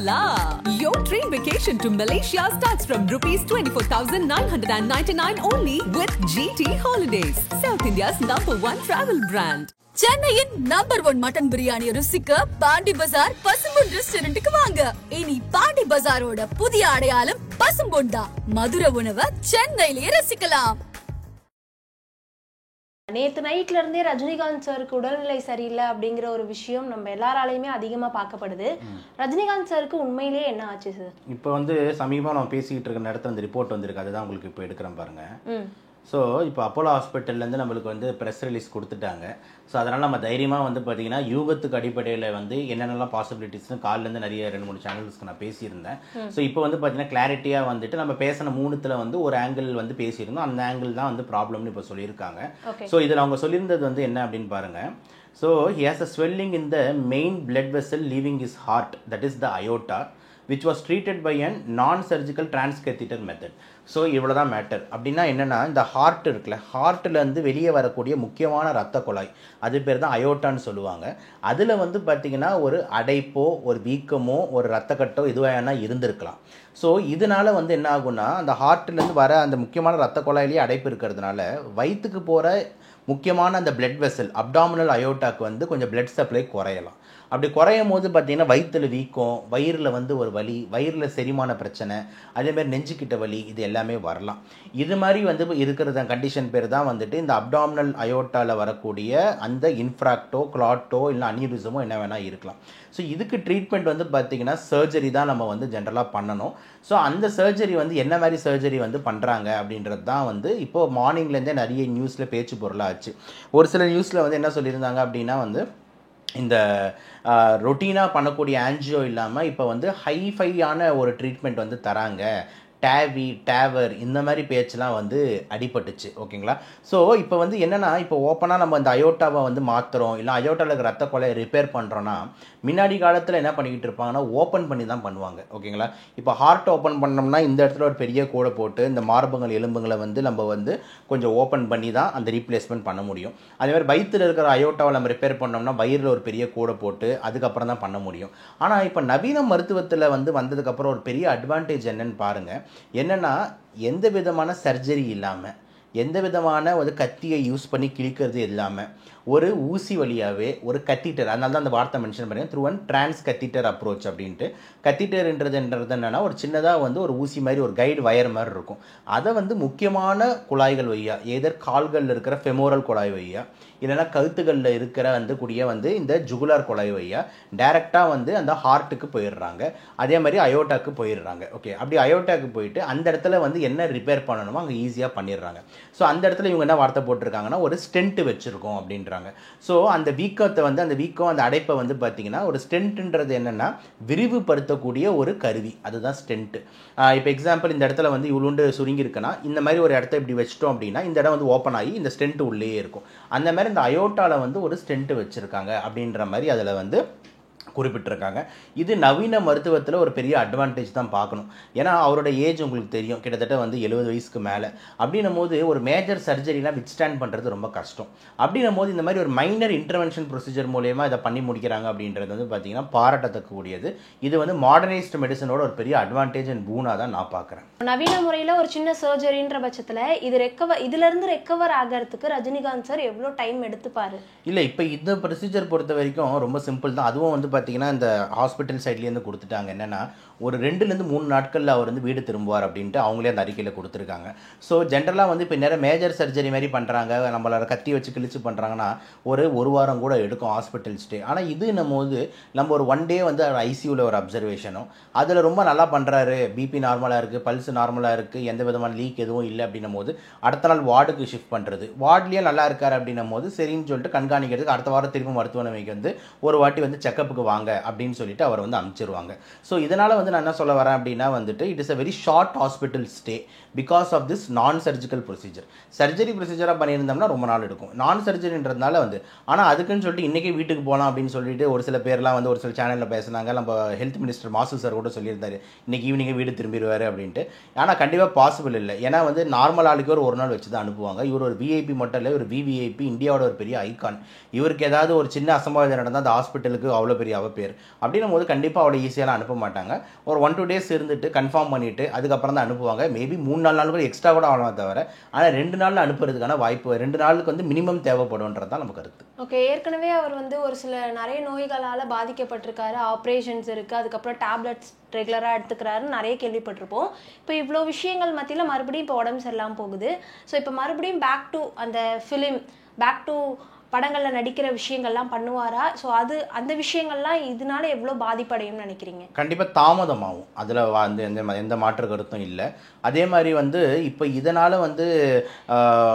la. Your train vacation to Malaysia starts from rupees 24,999 only with GT Holidays, South India's #1 travel brand. சென்னையின் number 1 mutton biryani ருசிக்க பாண்டி பஜார் பசும்பொன் ரெஸ்டாரண்ட்டுக்கு வாங்க. இனி பாண்டி பஜாரோட புதிய அடையாளம் பசும்பொன் தான். மதுரை உணவை சென்னையிலேயே ரசிக்கலாம். நேற்று நைட்ல இருந்தே ரஜினிகாந்த் சாருக்கு உடல்நிலை சரியில்லை அப்படிங்கிற ஒரு விஷயம் நம்ம எல்லாராலையுமே அதிகமாக பார்க்கப்படுது. ரஜினிகாந்த் சாருக்கு உண்மையிலேயே என்ன ஆச்சு சார்? இப்போ சமீபமாக நம்ம பேசிக்கிட்டு இருக்க நேரத்தில் அந்த ரிப்போர்ட் வந்திருக்கு, அதுதான் உங்களுக்கு இப்போ எடுக்கிறேன் பாருங்க. ஸோ இப்போ அப்போலோ ஹாஸ்பிட்டல்லேருந்து நம்மளுக்கு ப்ரெஸ் ரிலீஸ் கொடுத்துட்டாங்க. ஸோ அதனால் நம்ம தைரியமாக பார்த்தீங்கன்னா யூகத்துக்கு அடிப்படையில் என்னென்னலாம் பாசிபிலிட்டிஸ்னு காலிலேருந்து நிறைய 2-3 சேனல்ஸ்க்கு நான் பேசியிருந்தேன். ஸோ இப்போ பார்த்தீங்கன்னா கிளாரிட்டியாக நம்ம பேசின 3த்துல ஒரு ஆங்கிள் பேசியிருந்தோம். அந்த ஆங்கிள் தான் ப்ராப்ளம்னு இப்போ சொல்லியிருக்காங்க. ஸோ இதில் அவங்க சொல்லியிருந்தது என்ன அப்படின்னு பாருங்கள். So he has a swelling in the main blood vessel leaving his heart, that is the aorta, which was treated by a non-surgical transcatheter method. So இவ்வளோ தான் மேட்டர். அப்படின்னா என்னென்னா, இந்த ஹார்ட் இருக்குல்ல, ஹார்ட்லேருந்து வெளியே வரக்கூடிய முக்கியமான ரத்த குழாய், அது பேர் தான் அயோட்டான்னு சொல்லுவாங்க. அதில் பார்த்திங்கன்னா ஒரு அடைப்போ ஒரு வீக்கமோ ஒரு ரத்தக்கட்டோ இதுவாக இருந்திருக்கலாம். ஸோ இதனால் என்ன ஆகும்னா, அந்த ஹார்ட்லேருந்து வர அந்த முக்கியமான ரத்த குழாயிலேயே அடைப்பு இருக்கிறதுனால வயிற்றுக்கு போகிற முக்கியமான அந்த பிளட் வெசல் அப்டாமினல் அயோட்டாக்கு கொஞ்சம் பிளட் சப்ளை குறையலாம். அப்படி குறையும் போது பார்த்திங்கன்னா வயிற்றில் வீக்கம், வயிறில் ஒரு வலி, வயிறில் செரிமான பிரச்சனை, அதேமாதிரி நெஞ்சுக்கிட்ட வலி, இது எல்லாமே வரலாம். இது மாதிரி இருக்கிற கண்டிஷன் பேர் தான் இந்த அப்டாமினல் அயோட்டாவில் வரக்கூடிய அந்த இன்ஃப்ராக்டோ கிளாட்டோ இல்லை அனியூரிசமோ என்ன வேணால் இருக்கலாம். ஸோ இதுக்கு ட்ரீட்மெண்ட் பார்த்திங்கன்னா சர்ஜரி தான் நம்ம ஜென்ரலாக பண்ணணும். ஸோ அந்த சர்ஜரி என்ன மாதிரி சர்ஜரி பண்ணுறாங்க அப்படின்றது தான் இப்போது மார்னிங்லேருந்தே நிறைய நியூஸில் பேச்சு பொருளாச்சு. ஒரு சில நியூஸில் என்ன சொல்லியிருந்தாங்க அப்படின்னா இந்த ரொட்டீனாக பண்ணக்கூடிய ஆன்ஜியோ இல்லாமல் இப்போ ஹைஃபையான ஒரு ட்ரீட்மெண்ட் தராங்க, டேவர் இந்த மாதிரி பேச்செலாம் அடிபட்டுச்சு. ஓகேங்களா? ஸோ இப்போ என்னென்னா, இப்போ ஓப்பனாக நம்ம அந்த அயோட்டாவை மாற்றுறோம், இல்லை அயோட்டாவில் இருக்கிற ரத்த கொலையை ரிப்பேர் பண்ணுறோன்னா, முன்னாடி காலத்தில் என்ன பண்ணிக்கிட்டு இருப்பாங்கன்னா ஓப்பன் பண்ணி தான் பண்ணுவாங்க. ஓகேங்களா? இப்போ ஹார்ட் ஓப்பன் பண்ணோம்னா இந்த இடத்துல ஒரு பெரிய கூடை போட்டு இந்த மார்பகங்கள் எலும்புகளை நம்ம கொஞ்சம் ஓப்பன் பண்ணி தான் அந்த ரீப்ளேஸ்மெண்ட் பண்ண முடியும். அதேமாதிரி வயிற்றில் இருக்கிற அயோட்டாவை நம்ம ரிப்பேர் பண்ணோம்னா வயிறில் ஒரு பெரிய கூடை போட்டு அதுக்கப்புறம் தான் பண்ண முடியும். ஆனால் இப்போ நவீன மருத்துவத்தில் வந்ததுக்கப்புறம் ஒரு பெரிய அட்வான்டேஜ் என்னன்னு பாருங்கள். என்னென்னா, எந்த விதமான சர்ஜரி இல்லாமல், எந்த விதமான ஒரு கத்தியை யூஸ் பண்ணி கிழிக்கிறது இல்லாமல் ஒரு ஊசி வழியாகவே ஒரு கத்தீட்டர், அதனால தான் அந்த வார்த்தை மென்ஷன் பண்ணுறேன், through and trans catheter approach அப்படின்ட்டு. கத்தீட்டர்ன்றது என்னன்னா ஒரு சின்னதாக ஒரு ஊசி மாதிரி ஒரு கைடு வயர் மாதிரி இருக்கும். அதை முக்கியமான குழாய்கள் வழியா, ஏதர் கால்களில் இருக்கிற ஃபெமோரல் குழாய் வழியா, இல்லைனா கழுத்துகளில் இருக்கிற கூடிய இந்த ஜுகுலார் குழாய் வழியா டைரெக்டாக அந்த ஹார்ட்டுக்கு போயிடுறாங்க. அதே மாதிரி அயோட்டாக்கு போயிடுறாங்க. ஓகே, அப்படி அயோட்டாக்கு போயிட்டு அந்த இடத்துல என்ன ரிப்பேர் பண்ணணுமோ அங்கே ஈஸியாக பண்ணிடுறாங்க. ஸோ அந்த இடத்துல இவங்க என்ன வார்த்தை போட்டிருக்காங்கன்னா, ஒரு ஸ்டென்ட் வச்சுருக்கோம் அப்படின்றாங்க. ஸோ அந்த வீக்கத்தை அந்த வீக்கம் அந்த அடைப்பை பார்த்தீங்கன்னா, ஒரு ஸ்டென்ட்ன்றது என்னென்னா விரிவுபடுத்தக்கூடிய ஒரு கருவி, அதுதான் ஸ்டென்ட். இப்போ எக்ஸாம்பிள், இந்த இடத்துல இவ்வளோண்டு சுருங்கி இருக்குன்னா இந்த மாதிரி ஒரு இடத்த இப்படி வச்சிட்டோம் அப்படின்னா இந்த இடம் ஓப்பன் ஆகி இந்த ஸ்டென்ட் உள்ளே இருக்கும். அந்த மாதிரி இந்த அயோட்டாவில் ஒரு ஸ்டென்ட் வச்சுருக்காங்க அப்படின்ற மாதிரி அதில் குறிப்பிட்டிருக்காங்க. இது நவீன மருத்துவத்தில் ஒரு பெரிய அட்வான்டேஜ் தான் பார்க்கணும். ஏன்னா அவரோட ஏஜ் உங்களுக்கு தெரியும், கிட்டத்தட்ட 70 வயசுக்கு மேலே. அப்படின்னும் போது ஒரு மேஜர் சர்ஜரிலாம் வித்ஸ்டாண்ட் பண்ணுறது ரொம்ப கஷ்டம். அப்படின்னும் போது இந்த மாதிரி ஒரு மைனர் இன்டர்வென்ஷன் ப்ரொசீஜர் மூலயமா இதை பண்ணி முடிக்கிறாங்க அப்படின்றது பார்த்தீங்கன்னா பாராட்டத்தக்கக்கூடியது. இது மாடர்னைஸ்டு மெடிசனோட ஒரு பெரிய அட்வான்டேஜ் அண்ட் பூனாக தான் நான் பார்க்குறேன். நவீன முறையில் ஒரு சின்ன சர்ஜரின்ற பட்சத்தில் இதுலேருந்து ரெக்கவர் ஆகிறதுக்கு ரஜினிகாந்த் சார் எவ்வளோ டைம் எடுத்துப்பாரு? இல்லை, இப்போ இந்த ப்ரொசீஜர் பொறுத்த வரைக்கும் ரொம்ப சிம்பிள் தான். அதுவும் பார்த்தீங்கன்னா இந்த ஹாஸ்பிட்டல் சைட்லேருந்து கொடுத்துட்டாங்க. என்னென்னா ஒரு 2-3 நாட்களில் அவர் வீடு திரும்புவார் அப்படின்ட்டு அவங்களே அந்த அறிக்கையில் கொடுத்துருக்காங்க. ஸோ ஜென்ரலாக இப்போ நிறைய மேஜர் சர்ஜரி மாதிரி பண்ணுறாங்க, நம்மளோட கத்தி வச்சு கிழிச்சு பண்ணுறாங்கன்னா ஒரு வாரம் கூட எடுக்கும் ஹாஸ்பிட்டல் ஸ்டே. ஆனால் இது நம்ம ஒரு 1 டே ஐசியூவில் ஒரு அப்சர்வேஷனும், அதில் ரொம்ப நல்லா பண்ணுறாரு, பிபி நார்மலாக இருக்குது, பல்ஸ் நார்மலாக இருக்குது, எந்த விதமான லீக் எதுவும் இல்லை அப்படின்னும் போது அடுத்த நாள் வார்டுக்கு ஷிஃப்ட் பண்ணுறது. வார்ட்லேயே நல்லா இருக்கார் அப்படின்னும் போது சரின்னு சொல்லிட்டு கண்காணிக்கிறதுக்கு அடுத்த வாரம் திரும்ப மருத்துவமனைக்கு ஒரு வாட்டி செக்கப்புக்கு வாங்க அப்படின்னு சொல்லிட்டு அவர் அனுப்பிச்சிருவாங்க. ஸோ இதனால் நான் என்ன சொல்ல வரேன் அப்படின்னா it is a very short hospital stay because of this non surgical procedure. Surgery ப்ரொசீஜராக பண்ணியிருந்தோம்னா ரொம்ப நாள் எடுக்கும், நான் சர்ஜரின்றதுனால ஆனால் அதுக்குன்னு சொல்லிட்டு இன்றைக்கி வீட்டுக்கு போகலாம் அப்படின்னு சொல்லிட்டு ஒரு சில பேர்லாம் ஒரு சில சேனலில் பேசுனாங்க. நம்ம ஹெல்த் மினிஸ்டர் மாசு சார் கூட சொல்லியிருந்தாரு இன்றைக்கி ஈவினிங்கே வீடு திரும்பிடுவார் அப்படின்ட்டு. ஆனால் கண்டிப்பாக பாசிபிள் இல்லை. ஏன்னா நார்மல் ஆளுக்கு ஒரு நாள் வச்சு தான் அனுப்புவாங்க. இவர் ஒரு விஐபி மட்டும் இல்லை, ஒரு விவிஐபி, இந்தியாவோட ஒரு பெரிய ஐகான். இவருக்கு ஏதாவது ஒரு சின்ன அசம்பாவிதம் நடந்தால் அந்த ஹாஸ்பிட்டலுக்கு அவ்வளோ பெரிய அவள் பேர் அப்படின்னும் போது கண்டிப்பாக அவளை ஈஸியாக அனுப்ப மாட்டாங்க. ஒரு 1-2 டேஸ் இருந்துட்டு கன்ஃபார்ம் பண்ணிவிட்டு அதுக்கப்புறம் தான் அனுப்புவாங்க. மேபி 3-4 நாள் கூட எக்ஸ்ட்ரா கூட ஆகலாம் தவிர, ஆனால் 2 நாளில் அனுப்புறதுக்கான வாய்ப்பு 2 நாளுக்கு வந்து மினிமம் தேவைப்படும்ன்றது தான் நம்ம கருத்து. ஓகே, ஏற்கனவே அவர் வந்து ஒரு சில நிறைய நோய்களால் பாதிக்கப்பட்டிருக்காரு, ஆப்ரேஷன்ஸ் இருக்குது, அதுக்கப்புறம் டேப்லெட்ஸ் ரெகுலராக எடுத்துக்கிறாருன்னு நிறைய கேள்விப்பட்டிருப்போம். இப்போ இவ்வளோ விஷயங்கள் மத்தியில் மறுபடியும் இப்போ உடம்பு சரியில்லாமல் போகுது. ஸோ இப்போ மறுபடியும் பேக் டு அந்த ஃபிலிம், பேக் டு படங்களில் நடிக்கிற விஷயங்கள்லாம் பண்ணுவாரா? ஸோ அந்த விஷயங்கள்லாம் இதனால எவ்வளோ பாதிப்படையும்னு நினைக்கிறீங்க? கண்டிப்பாக தாமதமாகும், அதில் வந்து எந்த மாற்று கருத்தும் இல்லை. அதே மாதிரி வந்து இப்போ இதனால் வந்து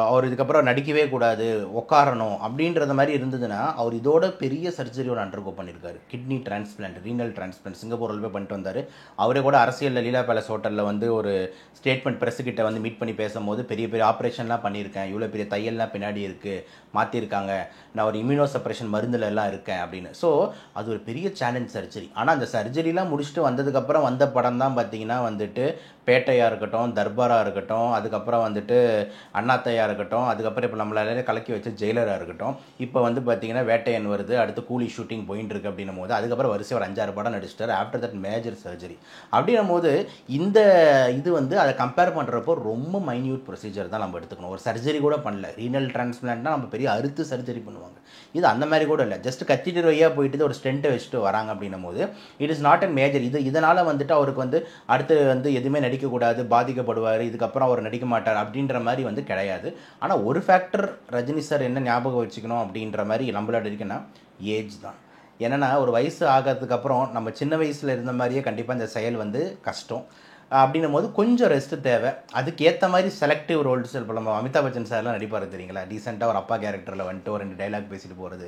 அவர் இதுக்கப்புறம் நடிக்கவே கூடாது, உட்காரணும் அப்படின்றத மாதிரி இருந்ததுன்னா அவர் இதோட பெரிய சர்ஜரி ஒன்று அண்டர்கோ பண்ணியிருக்காரு. கிட்னி டிரான்ஸ்பிளான்ட், ரீனல் டிரான்ஸ்பிளான்ட் சிங்கப்பூரில் போய் பண்ணிட்டு வந்தார். அவரே கூட அரசியலில் லீலா பேலஸ் ஹோட்டலில் வந்து ஒரு ஸ்டேட்மெண்ட் ப்ரெஸ்ஸுக்கிட்ட வந்து மீட் பண்ணி பேசும்போது பெரிய பெரிய ஆப்ரேஷன்லாம் பண்ணியிருக்கேன், இவ்வளோ பெரிய தையல்லாம் பின்னாடி இருக்குது, மாற்றிருக்காங்க, நான் ஒரு இம்யூனோ சப்ரேஷன் மருந்துல எல்லாம் இருக்கேன் அப்படின்னு. ஸோ அது ஒரு பெரிய சேலஞ்ச் சர்ஜரி. ஆனால் அந்த சர்ஜரிலாம் முடிச்சுட்டு வந்ததுக்கப்புறம் வந்த படம் தான் பார்த்தீங்கன்னா வந்துட்டு பேட்டையாக இருக்கட்டும், தர்பாராக இருக்கட்டும், அதுக்கப்புறம் வந்துட்டு அண்ணாத்தையாக இருக்கட்டும், அதுக்கப்புறம் இப்போ நம்மளால கலக்கி வச்ச ஜெயிலராக இருக்கட்டும், இப்போ வந்து பார்த்தீங்கன்னா வேட்டையன் வருது, அடுத்து கூலி ஷூட்டிங் போயின்னு இருக்கு அப்படின்னும் போது அதுக்கப்புறம் வரிசை ஒரு 5-6 படம் நடிச்சிட்டார். ஆஃப்டர் தட் மேஜர் சர்ஜரி அப்படின்னும் போது இந்த இது வந்து அதை கம்பேர் பண்ணுறப்போ ரொம்ப மைன்யூட் ப்ரொசீஜர் தான் நம்ம எடுத்துக்கணும். ஒரு சர்ஜரி கூட பண்ணல. ரீனல் டிரான்ஸ்பிளான்ட்னா நம்ம பெரிய அறுத்து சர்ஜரி பண்ணுவாங்க, இது அந்த மாதிரி கூட இல்லை. ஜஸ்ட் கத்திட்டு வழியாக போயிட்டு ஒரு ஸ்டென்ட்டை வச்சுட்டு வராங்க அப்படின்னும் போது it is not and major. இதனால் வந்துட்டு அவருக்கு வந்து அடுத்து வந்து எதுவுமே நடிக்கக்கூடாது, பாதிக்கப்படுவார், இதுக்கப்புறம் அவர் நடிக்க மாட்டார் அப்படின்ற மாதிரி வந்து கிடையாது. ஆனால் ஒரு ஃபேக்டர் ரஜினி சார் என்ன ஞாபகம் வச்சுக்கணும் அப்படின்ற மாதிரி நம்மளோட இருக்குன்னா ஏஜ் தான். என்னென்னா ஒரு வயசு ஆகிறதுக்கப்புறம் நம்ம சின்ன வயசில் இருந்த மாதிரியே கண்டிப்பாக இந்த செயல் வந்து கஷ்டம். அப்படின்னும் போது கொஞ்சம் ரெஸ்ட்டு தேவை. அதுக்கேற்ற மாதிரி செலக்டிவ் ரோல்ஸ். இப்போ நம்ம அமிதாப் பச்சன் சார்லாம் நடிப்பார் தெரியுங்களா, டீசெண்டாக ஒரு அப்பா கேரக்டரில் வந்துட்டு ஒரு 2 டைலாக் பேசிட்டு போகிறது.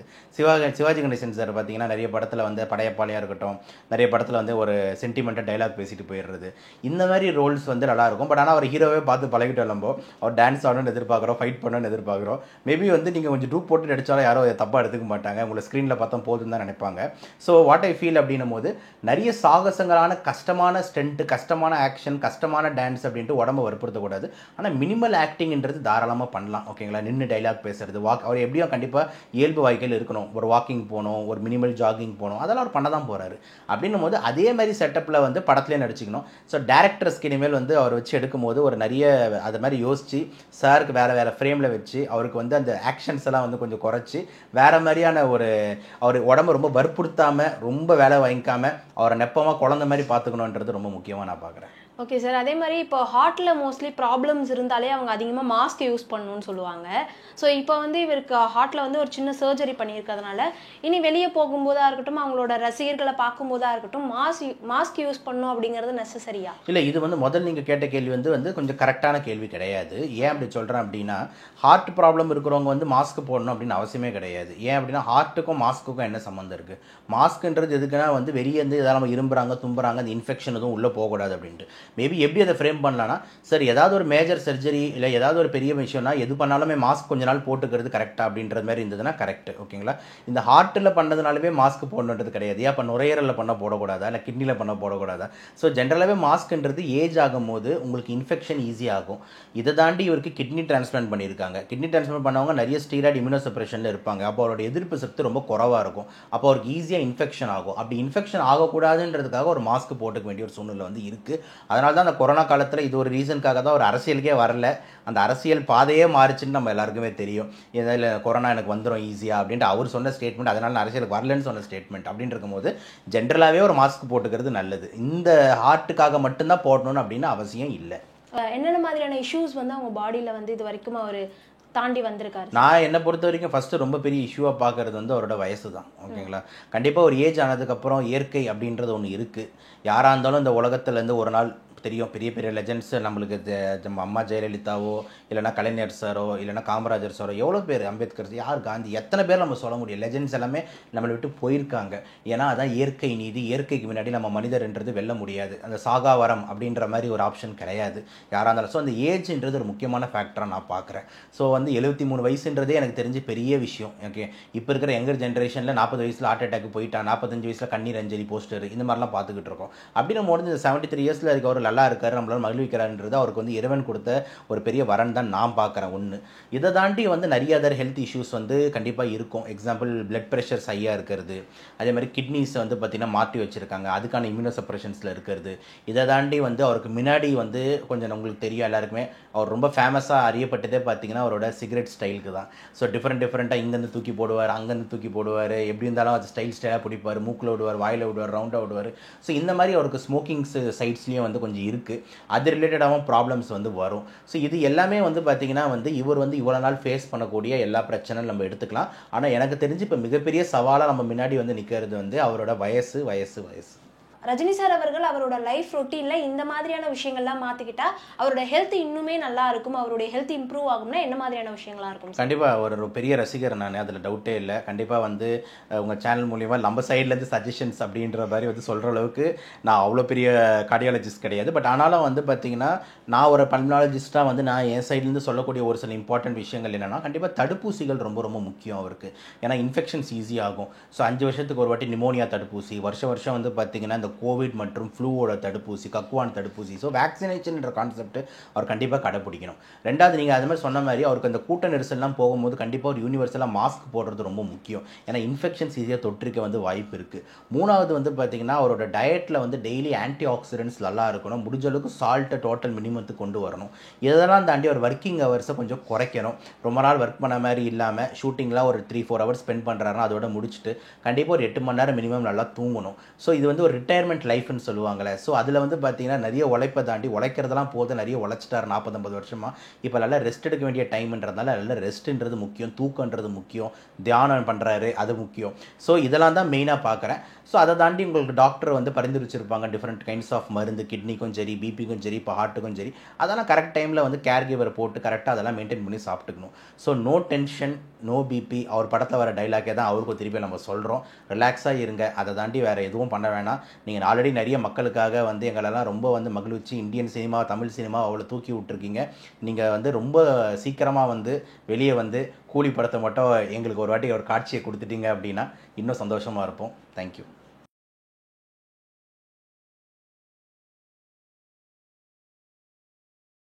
சிவாஜி கணேசன் சார் பார்த்தீங்கன்னா நிறைய படத்தில் வந்து படையப்பாளையாக இருக்கட்டும், நிறைய படத்தில் வந்து ஒரு சென்டிமெண்ட்டாக டைலாக் பேசிட்டு போயிடுறது. இந்த மாதிரி ரோல்ஸ் வந்து நல்லாயிருக்கும். பட் ஆனால் அவர் ஹீரோவே பார்த்து பழகிட்டு வரம்போ அவர் டான்ஸ் ஆடணும்னு எதிர்பார்க்குறோம், ஃபைட் பண்ணணும்னு எதிர்பார்க்குறோம். மேபி வந்து நீங்கள் கொஞ்சம் டூப் போட்டு நடித்தாலும் யாரும் தப்பாக எடுத்துக்க மாட்டாங்க, உங்களை ஸ்க்ரீனில் பார்த்தா போதும் தான் நினைப்பாங்க. ஸோ வாட் ஐ ஃபீல் அப்படின்னும் போது நிறைய சாகசங்களான கஷ்டமான ஸ்டென்ட்டு, கஷ்டமான ஆக்ஷன், கஷ்டமான டான்ஸ் அப்படின்ட்டு உடம்பை வற்புறுத்தக்கூடாது. ஆனால் மினிமல் ஆக்டிங்ன்றது தாராளமாக பண்ணலாம். ஓகேங்களா, நின்று டைலாக் பேசுறது, அவர் எப்படியும் கண்டிப்பாக இயல்பு வாழ்க்கையில் இருக்கணும். ஒரு வாக்கிங் போகணும், ஒரு மினிமல் ஜாகிங் போகணும், அதெல்லாம் அவர் பண்ண தான் போகிறாரு. அப்படின்னும் போது அதே மாதிரி செட்டப்பில் வந்து படத்துலேயே நடிச்சிக்கணும். ஸோ டேரக்டர்ஸ்க்கு இனிமேல் வந்து அவர் வச்சு எடுக்கும்போது ஒரு நிறைய அது மாதிரி யோசித்து சாருக்கு வேறு ஃப்ரேமில் வச்சு அவருக்கு வந்து அந்த ஆக்ஷன்ஸ் எல்லாம் வந்து கொஞ்சம் குறைச்சி வேறு மாதிரியான ஒரு அவர் உடம்பு ரொம்ப வற்புறுத்தாமல் ரொம்ப வேலை வாங்கிக்காமல் அவரை நெப்பமாக குழந்த மாதிரி பார்த்துக்கணுன்றது ரொம்ப முக்கியமாக நான் பார்க்குறேன். ஓகே சார், அதே மாதிரி இப்போ ஹார்ட்டில் மோஸ்ட்லி ப்ராப்ளம்ஸ் இருந்தாலே அவங்க அதிகமாக மாஸ்க் யூஸ் பண்ணணும்னு சொல்லுவாங்க. ஸோ இப்போ வந்து இவருக்கு ஹார்ட்டில் வந்து ஒரு சின்ன சர்ஜரி பண்ணியிருக்கிறதுனால இனி வெளியே போகும்போதாக இருக்கட்டும், அவங்களோட ரசிகர்களை பார்க்கும்போதாக இருக்கட்டும், மாஸ்க் யூஸ் பண்ணணும் அப்படிங்கிறது நெசசரியா? இல்லை, இது வந்து முதல் நீங்கள் கேட்ட கேள்வி வந்து கொஞ்சம் கரெக்டான கேள்வி கிடையாது. ஏன் அப்படி சொல்கிறேன் அப்படின்னா, ஹார்ட் ப்ராப்ளம் இருக்கிறவங்க வந்து மாஸ்க் போடணும் அப்படின்னு அவசியமே கிடையாது. ஏன் அப்படின்னா ஹார்ட்டுக்கும் மாஸ்க்குக்கும் என்ன சம்மந்தம் இருக்குது? மாஸ்க்குன்றது எதுக்குன்னா வந்து வெளியே இருந்து இதெல்லாம் நம்ம இரும்புறாங்க, தும்புறாங்க, அந்த இன்ஃபெக்ஷன் எதுவும் உள்ளே போகக்கூடாது அப்படின்ட்டு. மேபி எப்படி அதை ஃப்ரேம் பண்ணலான்னா, சார் ஏதாவது ஒரு மேஜர் சர்ஜரி இல்லை ஏதாவது ஒரு பெரிய விஷயம்னா எது பண்ணாலுமே மாஸ்க் கொஞ்ச நாள் போட்டுக்கிறது கரெக்டாக அப்படின்ற மாதிரி இருந்ததுன்னா கரெக்ட். ஓகேங்களா, இந்த ஹார்ட்டில் பண்ணதுனாலுமே மாஸ்க் போடணுன்றது கிடையாது. ஏன் இப்போ நுரையீரலில் பண்ண போடக்கூடாதா, இல்லை கிட்னியில் பண்ண போடக்கூடாதா? ஸோ ஜென்ரலாகவே மாஸ்க்ன்றது ஏஜ் ஆகும் போது உங்களுக்கு இன்ஃபெக்ஷன் ஈஸியாகும். இதை தாண்டி இவருக்கு கிட்னி டிரான்ஸ்பிளான்ட் பண்ணியிருக்காங்க. கிட்னி டிரான்ஸ்பிளான்ட் பண்ணவங்க நிறைய ஸ்டீராய்டு இம்யூனோ சப்ரேஷனில் இருப்பாங்க. அப்போ அவரோட எதிர்ப்பு சக்தி ரொம்ப குறவாக இருக்கும். அப்போ அவருக்கு ஈஸியாக இன்ஃபெக்ஷன் ஆகும். அப்படி இன்ஃபெக்ஷன் ஆகக்கூடாதுன்றதுக்காக ஒரு மாஸ்க் போட்டுக்க வேண்டிய ஒரு சூழ்நிலை வந்து இருக்குது. அதனால தான் அந்த கொரோனா காலத்தில் இது ஒரு ரீசனுக்காக தான் ஒரு அரசியலுக்கே வரல. அந்த அரசியல் பாதையே மாறிச்சுன்னு நம்ம எல்லாருக்குமே தெரியும். இதில் கொரோனா எனக்கு வந்துடும் ஈஸியாக அப்படின்ட்டு அவர் சொன்ன ஸ்டேட்மெண்ட், அதனால நான் அரசியலுக்கு வரலன்னு சொன்ன ஸ்டேட்மெண்ட் அப்படின்னு இருக்கும்போது ஜென்ரலாகவே ஒரு மாஸ்க் போட்டுக்கிறது நல்லது. இந்த ஹார்ட்டுக்காக மட்டும்தான் போடணும்னு அப்படின்னு அவசியம் இல்லை. என்னென்ன மாதிரியான இஷ்யூஸ் வந்து அவங்க பாடியில் வந்து இது வரைக்கும் அவர் தாண்டி வந்திருக்காரு? நான் என்னை பொறுத்த வரைக்கும் ஃபஸ்ட்டு ரொம்ப பெரிய இஷ்யூவாக பார்க்குறது வந்து அவரோட வயசு தான். ஓகேங்களா, கண்டிப்பாக ஒரு ஏஜ் ஆனதுக்கப்புறம் இயற்கை அப்படின்றது ஒன்று இருக்குது. யாராக இருந்தாலும் இந்த உலகத்துலேருந்து ஒரு நாள் தெரியும், பெரிய பெரிய லெஜெண்ட்ஸ் நம்மளுக்கு நம்ம அம்மா ஜெயலலிதாவோ இல்லைனா கலைஞர் சாரோ இல்லைனா காமராஜர் சாரோ, எவ்வளோ பேர், அம்பேத்கர், யார், காந்தி, எத்தனை பேர் நம்ம சொல்ல முடியும். லெஜெண்ட்ஸ் எல்லாமே நம்மளை விட்டு போயிருக்காங்க. ஏன்னா அதான் இயற்கை நீதி. இயற்கைக்கு முன்னாடி நம்ம மனிதர்ன்றது வெல்ல முடியாது. அந்த சாகாவரம் அப்படின்ற மாதிரி ஒரு ஆப்ஷன் கிடையாது யாராக இருந்தாலும். ஸோ அந்த ஏஜ்ன்றது ஒரு முக்கியமான ஃபேக்டராக நான் பார்க்குறேன். ஸோ வந்து 73 வயசுன்றதே எனக்கு தெரிஞ்சு பெரிய விஷயம். ஓகே, இப்போ இருக்கிற யங்கர் ஜென்ரேஷனில் 40 வயசில் ஹார்ட் அட்டாக் போயிட்டான், 45 வயசில் கண்ணீர் அஞ்சலி போஸ்டர், இந்த மாதிரிலாம் பார்த்துக்கிட்டு இருக்கோம். அப்படின்னு போது இந்த 73 இயர்ஸில் இருக்க ஒரு நல்லா இருக்காரு, நம்மளால மகிழ்விக்கிறாருன்றது அவருக்கு வந்து இறைவன் கொடுத்த ஒரு பெரிய வரன் தான் நான் பார்க்குறேன். ஒன்று இதை தாண்டி வந்து நிறைய அதர் ஹெல்த் இஷ்யூஸ் வந்து கண்டிப்பாக இருக்கும். எக்ஸாம்பிள் பிளட் ப்ரெஷர்ஸ் ஹையாக இருக்கிறது, அதே மாதிரி கிட்னிஸை வந்து பார்த்திங்கன்னா மாற்றி வச்சுருக்காங்க, அதுக்கான இம்யூனோசப்ரஷன்ஸில் இருக்கிறது. இதை தாண்டி வந்து அவருக்கு முன்னாடி வந்து கொஞ்சம் உங்களுக்கு தெரியும் எல்லாருக்குமே, அவர் ரொம்ப ஃபேமஸாக அறியப்பட்டதே பார்த்திங்கன்னா அவரோட சிகரெட் ஸ்டைலுக்கு தான். ஸோ டிஃப்ரெண்ட்டாக இங்கேருந்து தூக்கி போடுவார், அங்கேருந்து தூக்கி போடுவார், எப்படி இருந்தாலும் அது ஸ்டைலாக பிடிப்பார், மூக்கில் விடுவார், வாயில் விடுவார், ரவுண்டாக விடுவார். ஸோ இந்த மாதிரி அவருக்கு ஸ்மோக்கிங்ஸ் சைட்ஸ்லேயும் வந்து கொஞ்சம் இருக்குது. அது ரிலேட்டடாகவும் ப்ராப்ளம்ஸ் வந்து வரும். ஸோ இது எல்லாமே வந்து பார்த்திங்கன்னா வந்து இவர் வந்து இவ்வளோ நாள் ஃபேஸ் பண்ணக்கூடிய எல்லா பிரச்சனையும் நம்ம எடுத்துக்கலாம். ஆனால் எனக்கு தெரிஞ்சு இப்போ மிகப்பெரிய சவாலாக நம்ம முன்னாடி வந்து நிற்கிறது வந்து அவரோட வயசு. ரஜினி சார் அவர்கள் அவரோட லைஃப் ரொட்டீனில் இந்த மாதிரியான விஷயங்கள்லாம் மாற்றிக்கிட்டா அவரோட ஹெல்த் இன்னுமே நல்லா இருக்கும், அவருடைய ஹெல்த் இம்ப்ரூவ் ஆகும்னா என்ன மாதிரியான விஷயங்களாக இருக்கும்? கண்டிப்பாக ஒரு பெரிய ரசிகர் நான், அதில் டவுட்டே இல்லை. கண்டிப்பாக வந்து உங்கள் சேனல் மூலிமா நம்ம சைட்லேருந்து சஜஷன்ஸ் அப்படின்ற மாதிரி வந்து சொல்கிற அளவுக்கு நான் அவ்வளோ பெரிய கார்டியாலஜிஸ்ட் கிடையாது. பட் ஆனாலும் வந்து பார்த்திங்கன்னா நான் ஒரு பல்மனாலஜிஸ்ட்டாக வந்து நான் என் சைட்லேருந்து சொல்லக்கூடிய ஒரு சில இம்பார்ட்டன்ட் விஷயங்கள் என்னென்னா, கண்டிப்பாக தடுப்பூசிகள் ரொம்ப ரொம்ப முக்கியம் அவருக்கு. ஏன்னா இன்ஃபெக்ஷன்ஸ் ஈஸியாகும். ஸோ 5 வருஷத்துக்கு ஒரு வாட்டி நிமோனியா தடுப்பூசி, வருஷம் வந்து பார்த்திங்கன்னா இந்த கோவிட் மற்றும் ஃப்ளூவோட தடுப்பூசி, கக்குவான் தடுப்பூசி. ஸோ வேக்சினேஷன்ன்ற கான்செப்ட் அவர் கண்டிப்பாக கடைப்பிடிக்கணும். ரெண்டாவது, நீங்கள் அது மாதிரி சொன்ன மாதிரி அவருக்கு அந்த கூட்ட நெரிசல்லாம் போகும்போது கண்டிப்பாக ஒரு யூனிவர்சலாக மாஸ்க் போடுறது ரொம்ப முக்கியம். ஏன்னா இன்ஃபெக்ஷன்ஸ் ஈஸியாக தொற்றிக்க வந்து வாய்ப்பு இருக்குது. மூணாவது வந்து பார்த்திங்கன்னா அவரோட டயட்டில் வந்து டெய்லி ஆன்டி ஆக்சிடென்ட்ஸ் நல்லா இருக்கணும், முடிஞ்ச அளவுக்கு சால்ட்டை டோட்டல் மினிமத்துக்கு கொண்டு வரணும். இதெல்லாம் தாண்டி ஒரு ஒர்க்கிங் ஹவர்ஸை கொஞ்சம் குறைக்கணும். ரொம்ப நாள் ஒர்க் பண்ண மாதிரி இல்லாமல் ஷூட்டிங்லாம் ஒரு 3-4 ஹவர்ஸ் ஸ்பெண்ட் பண்ணுறாருன்னா அதோட முடிச்சுட்டு கண்டிப்பாக ஒரு 8 மணி நேரம் மினிமம் நல்லா தூங்கணும். ஸோ இது வந்து ஒரு ரிட்டையர்மெண்ட் லைஃப்னு சொல்லுவாங்களே. ஸோ அதில் வந்து பார்த்தீங்கன்னா நிறைய உழைப்பை தாண்டி உழைக்கிறதெல்லாம் போது, நிறைய உழைச்சிட்டார் 40-50 வருஷமாக. இப்போ நல்லா ரெஸ்ட் எடுக்க வேண்டிய டைம்ன்றதுனால நல்லா ரெஸ்ட்டுன்றது முக்கியம், தூக்கன்றது முக்கியம், தியானம் பண்ணுறாரு அது முக்கியம். ஸோ இதெல்லாம் தான் மெயினாக பார்க்குறேன். ஸோ அதை தாண்டி உங்களுக்கு டாக்டர் வந்து பரிந்துரைச்சிருப்பாங்க டிஃப்ரெண்ட் கைண்ட்ஸ் ஆஃப் மருந்து, கிட்னிக்கும் சரி, பிபிக்கும் சரி, இப்போ ஹார்ட்டுக்கும் சரி. அதெல்லாம் கரெக்ட் டைமில் வந்து கேர் கிவர் போட்டு கரெக்டாக அதெல்லாம் மெயின்டைன் பண்ணி சாப்பிட்டுக்கணும். So no tension, no BP, அவர் படத்தில் வர டைலாக்கே தான் அவருக்கும் திருப்பி நம்ம சொல்கிறோம். ரிலாக்ஸாக இருங்க, அதை தாண்டி வேறு எதுவும் பண்ண வேணாம். நீங்கள் ஆல்ரெடி நிறைய மக்களுக்காக வந்து எங்களெல்லாம் ரொம்ப வந்து மகிழ்ச்சி, இந்தியன் சினிமா, தமிழ் சினிமா அவ்வளோ தூக்கி விட்டுருக்கீங்க. நீங்கள் வந்து ரொம்ப சீக்கிரமாக வந்து வெளியே வந்து கூலி படத்தை மட்டும் எங்களுக்கு ஒரு வாட்டி ஒரு காட்சியை கொடுத்துட்டீங்க அப்படின்னா இன்னும் சந்தோஷமாக இருப்போம். தேங்க்யூ.